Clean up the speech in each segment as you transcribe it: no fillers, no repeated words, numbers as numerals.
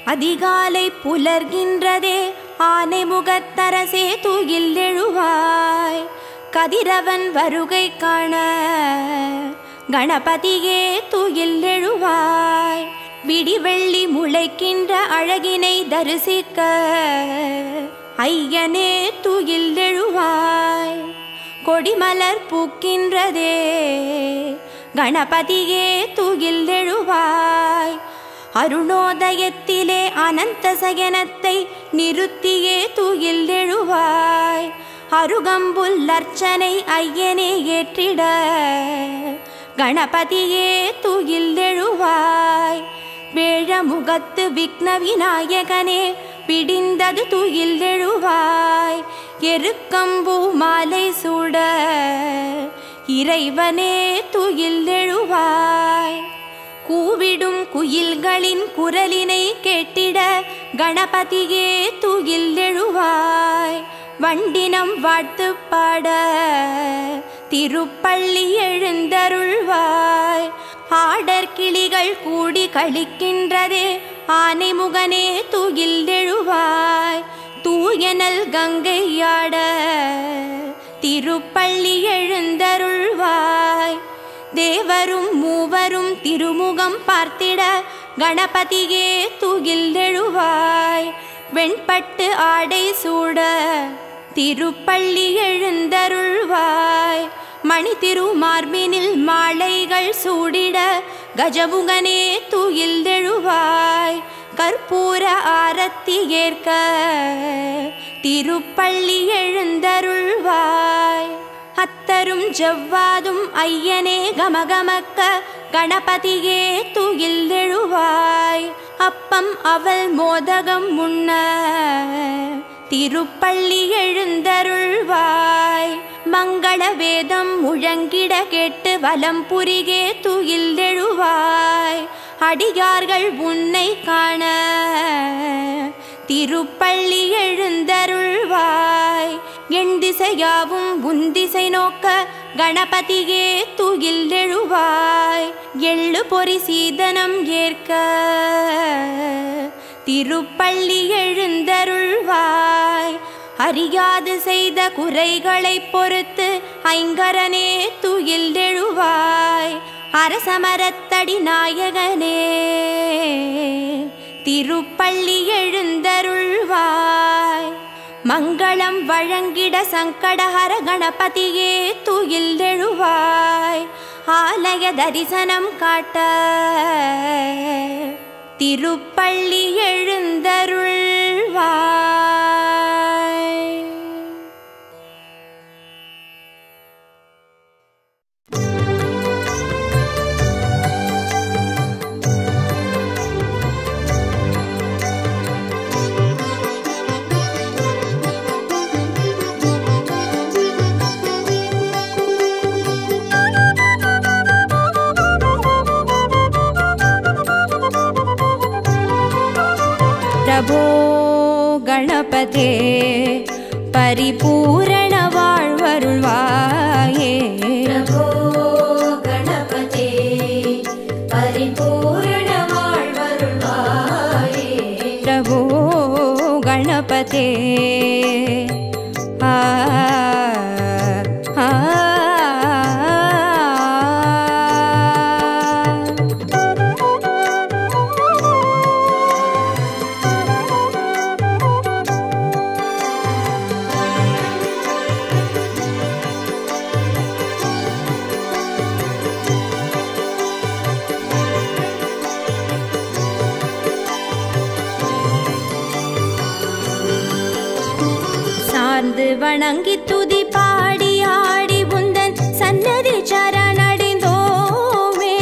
அதிகாலை புலர்கின்றதே ஆனை முகத்தரசே தூயில் எழுவாய். கதிரவன் வருகை காண கணபதியே தூயில் எழுவாய். விடிவெள்ளி முளைக்கின்ற அழகினை தரிசிக்க ஐயனே தூயில் எழுவாய். கொடிமலர் பூக்கின்றதே கணபதியே தூயில் எழுவாய். அருணோதயத்திலே அனந்த சயனத்தை நிறுத்தியே தூயில் எழுவாய். அருகம்புல் அர்ச்சனை ஐயனே ஏற்றிட கணபதியே தூயில் எழுவாய். வேழமுகத்து விக்ன விநாயகனே பிடிந்தது தூயில் எழுவாய். எருக்கம்பூ மாலை சூட இறைவனே தூயில் எழுவாய். கூவிடும் குயில்களின் குரலினை கேட்டிட கணபதியே தூயில் எழுவாய். வண்டினம் வாழ்த்து பாட திருப்பள்ளி எழுந்தருள்வாய். ஆடர் கிளிகள் கூடி கழிக்கின்றதே ஆனைமுகனே தூயில் எழுவாய். தூயனல் கங்கையாட திருப்பள்ளி எழுந்தருள்வாய். தேவரும் மூவரும் திருமுகம் பார்த்திட கணபதியே தூயில் எழுவாய். வெண்பட்டு ஆடை சூட திருப்பள்ளி எழுந்தருள்வாய். மணி திருமார்பினில் மாலைகள் சூடிட கஜமுகனே தூயில் எழுவாய். கற்பூர ஆரத்தி ஏற்க திருப்பள்ளி எழுந்தருள்வாய். அத்தரும் ஜவ்வாதும் ஐயனே கமகமக்க கணபதியே தூயில் எழுவாய். அப்பம் அவல் மோதகம் முன்ன திருப்பள்ளி எழுந்தருள்வாய். மங்கள வேதம் முழங்கிட கேட்டு வலம் புரிகே தூயில் எழுவாய். அடியார்கள் உன்னை காண திருப்பள்ளி எழுந்தருள்வாய். என் திசையாவும் உன் திசை நோக்க கணபதியே தூயில் எழுவாய். எள்ளு பொறி சீதனம் ஏற்க திருப்பள்ளி எழுந்தருள்வாய். அறியாது செய்த குறைகளை பொறுத்து ஐங்கரனே தூயில் எழுவாய். அரசமரத்தடி நாயகனே திருப்பள்ளி எழுந்தருள்வாய். மங்களம் வழங்கிட சங்கடஹர கணபதியே தூயில் எழுவாய். ஆலய தரிசனம் காட்ட திருப்பள்ளி எழுந்தருள்வாய். प्रभो गणपते परिपूर्ण வாழ்வருள்வாயே. प्रभो गणपते परिपूर्ण வாழ்வருள்வாயே. प्रभो गणपते வணங்கி துதி பாடி ஆடி உந்தன் சன்னதி சரணடைந்தோமே.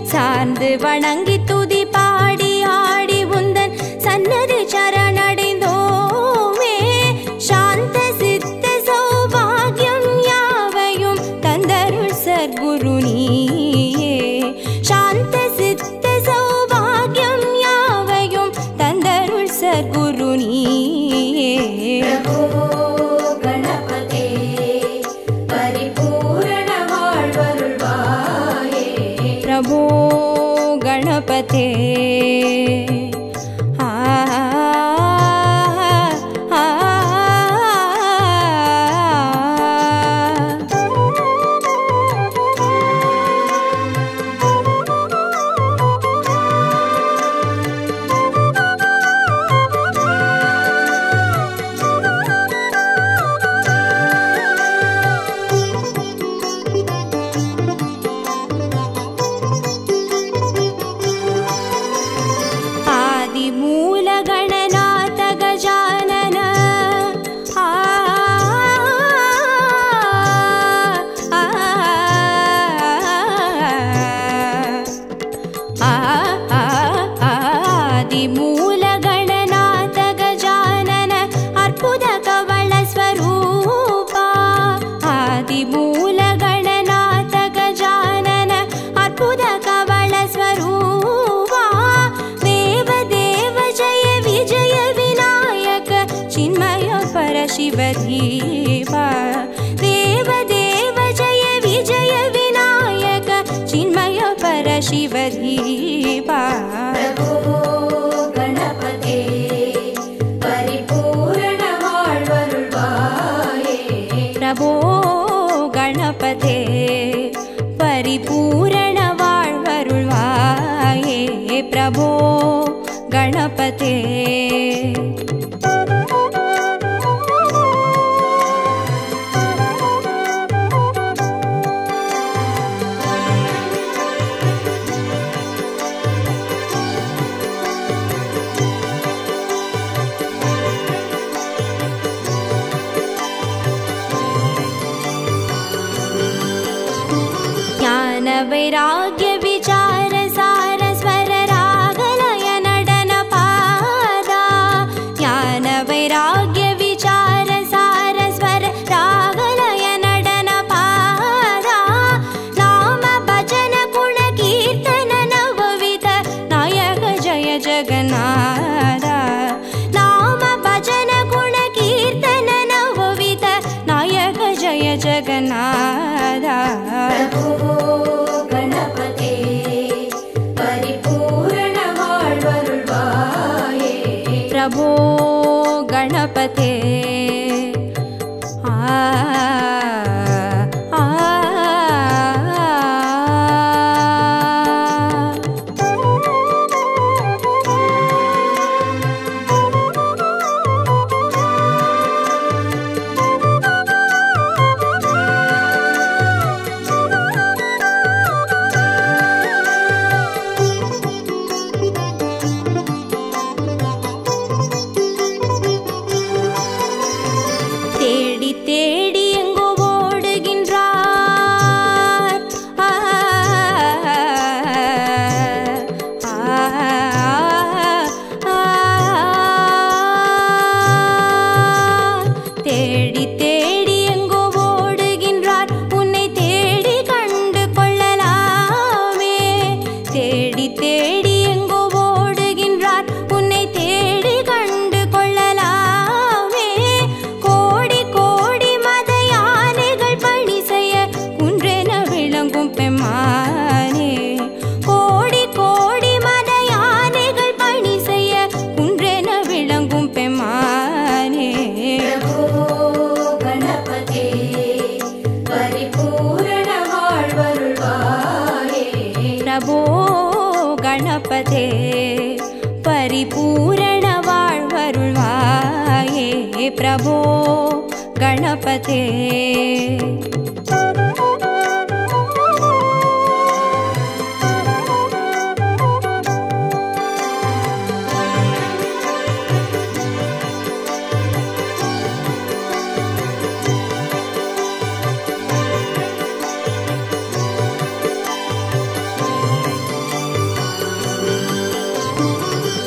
சார்ந்து வணங்கி துதி பாடி ஆடி உந்தன் சன்னதி சரணடைந்தோமே. சாந்த சித்த சௌபாகியம் யாவையும் தந்தருள் சர்க்குரு நீயே. சாந்த சித்த சௌபாகியம் யாவையும் தந்தருள் சர்க்குரு நீயே. गणपते परिपूर्ण வாழ்வருள்வாயே. प्रभो गणपते शिवधीवा देव देव जय विजय विनायक चिन्मय पर शिवधीवा प्रभो गणपते परिपूर्ण வாழ்வருள்வாயே प्रभो गणपते परिपूर्ण வாழ்வருள்வாயே प्रभो गणपते वैराग्य विचार सार स्वर रागलय नडन पादा ज्ञान वैराग्य विचार सार स्वर रागलय नडन पादा नाम भजन गुण कीर्तन नवविध नायक जय जगन्नाथ नाम भजन गुण कीर्तन नवविध नायक जय जगन्नाथ प्रभो गणपते प्रभो गणपते परिपूर्ण வாழ்வருள்வாயே प्रभो गणपते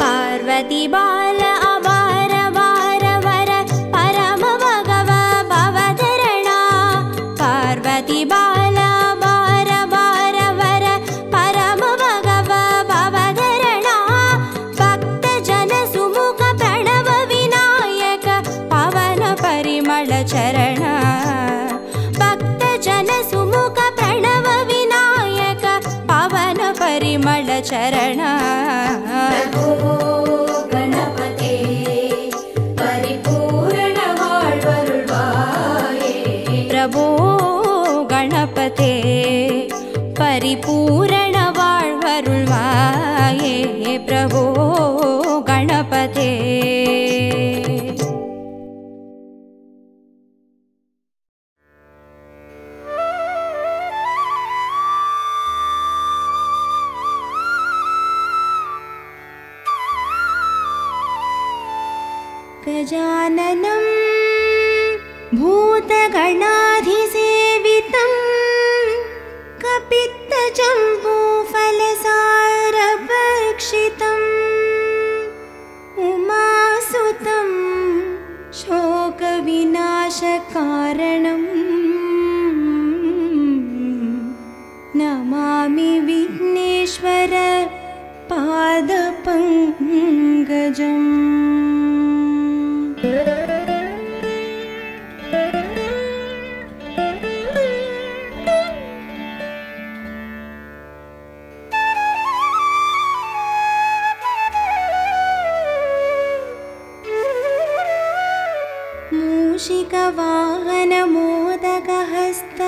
पार्वती बाल अवार वार वर परम भगव भवधरणा पार्वती बाल अवार वार वर परम भगव भवधरणा भक्त जन सुमुख प्रणव विनायक पवन परिमल चरण भक्त जन सुमुख प्रणव विनायक पवन चरण प्रभो गणपते परिपूर्ण वाळ्वरुळ्वाये प्रभो गणपते परिपूर्ण वाळ्वरुळ्वाये प्रभो गणपते गजाननं भूतगणाधिसेवितं कपित्तजम्बूफलसारभक्षितम् उमासुतं शोकविनाशकारणं नमामि विघ्नेश्वर पादपङ्कजम् मूषिकवाहनमोदकहस्त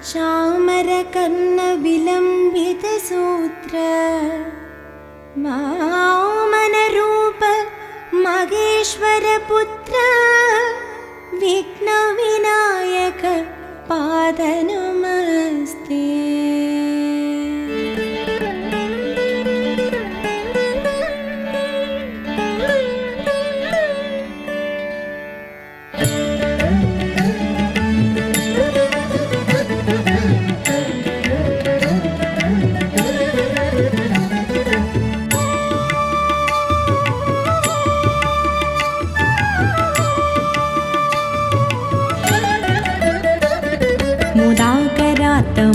चामरकर्णविलम्बितसूत्र वामनरूप महेश्वरपुत्र विघ्नविनायक पादनमस्ते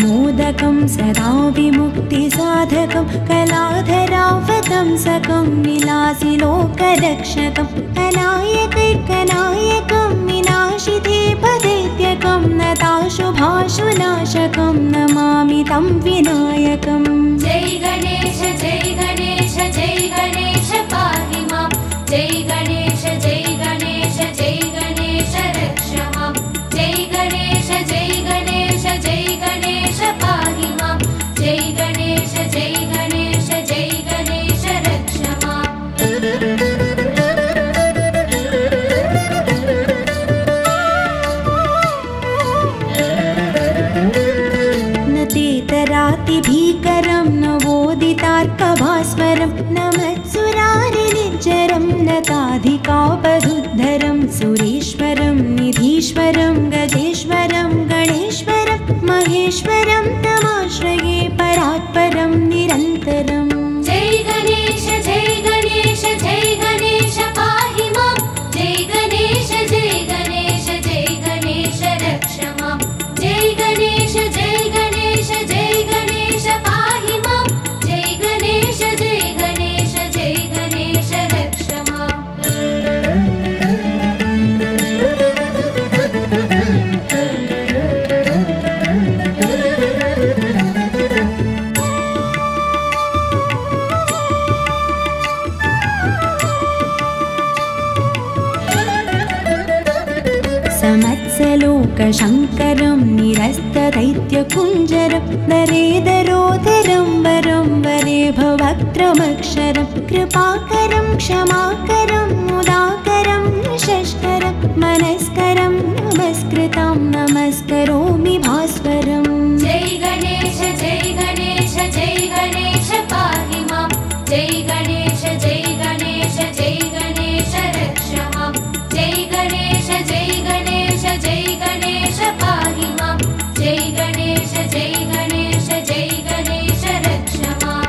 मोदकं सदा विमुक्तिसाधकं कलाधरावतंसकं विलासिलोकरक्षकं अनायकैकनायकं विनाशिते पदैत्यकं नताशुभाशुनाशकं नमामि तं विनायकम् जय गणेश पाहि मां जय गणेश रक्ष मां जय गणेश पाहि मां जय गणेश रक्ष मां नतेतरातिभीकरं नवोदितार्कभास्वरं नमत्सुरारिनिर्जरं नताधिकापदुद्धरं सुरेश्वरं निधीश्वरं गजेश्वरं गणेश्वरं महेश्वरं तमाश्रये परात्परं निरन्तरम् जय गणेश पाहि मां जय गणेश रक्ष मां जय गणेश पाहि मां जय गणेश रक्ष मां समत्सलोकशङ्करं निरस्तदैत्यकुञ्जरं नरेदरोदरं वरं वरे भवक्त्रमक्षरं कृपाकरं क्षमाकरं मुदाकरं निशस्करं मनस्करं नमस्कृतं नमस्करोमि भास्वरम् जय गणेश पाहि मां जय गणेश रक्ष मां जय गणेश पाहि मां जय गणेश रक्ष मां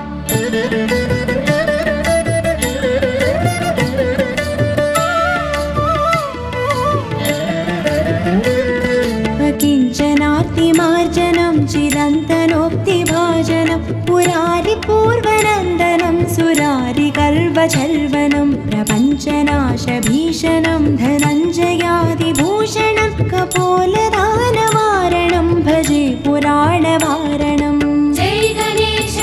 किञ्चनार्तिमार्जनं चिरन्तनोक्तिभाजनं पुरारिपूर्वनन्दनं सुरारिकल्पचल्वनं प्रपञ्चनाशभीषणं धनञ्जयादिभूषणं कपोलदानवारणं भजे पुराणवारणम् जय गणेश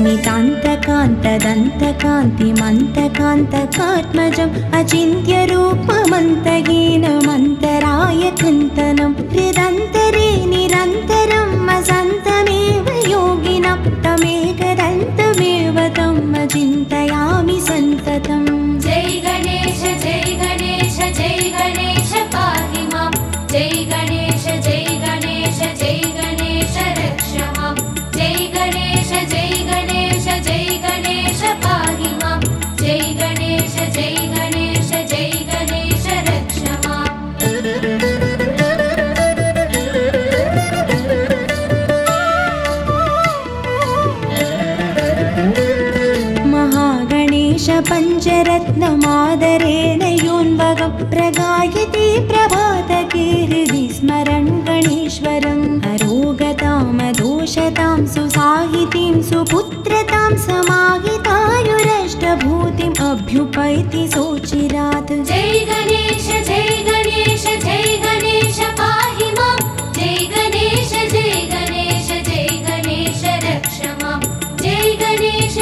नितान्तकान्तदन्तकान्तिमन्तकान्तकात्मजम् अचिन्त्यरूपमन्तहीनमन्तराय चिन्तनं हृदन्तरे निरन्तरम् असन्तमेव योगिनं तमेकदन्तमेव तम् अचिन्तयामि सन्ततम्। जय गणेश पाहि मां। जय गणेश रक्ष मां। जय गणेश पाहि मां। जय गणेश रक्ष मां। महागणेश पञ्चरत्नमादरेण योन्वगं प्रगायते प्रभातके हृदि स्मरन् गणेश्वरम् अरोगतामदोषतां सुसाहितीं सुपुत्रतां समाहितायुरष्टभूतिम् अभ्युपैति सोचिरात्। जय गणेश पाहि मां। जय गणेश रक्ष मां। जय गणेश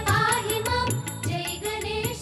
पाहि मां। जय गणेश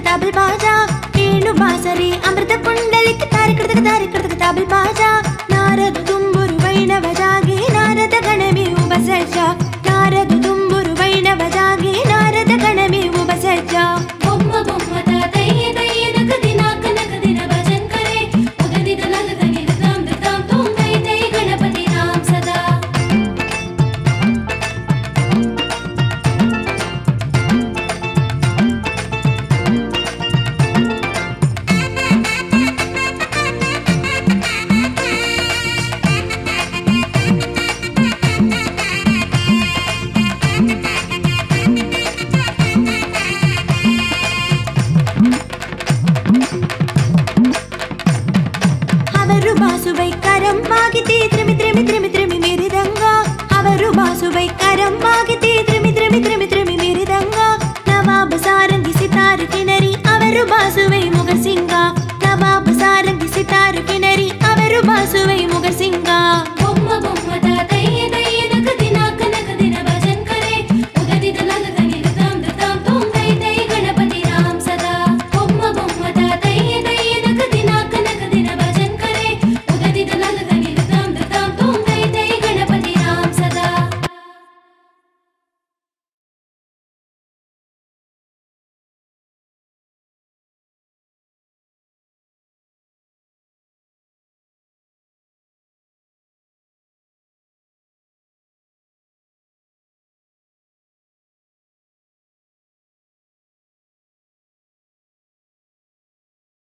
ताबल बाजा वेणु बासरी अमृत कुंडलिक तारिक ताबल बाजा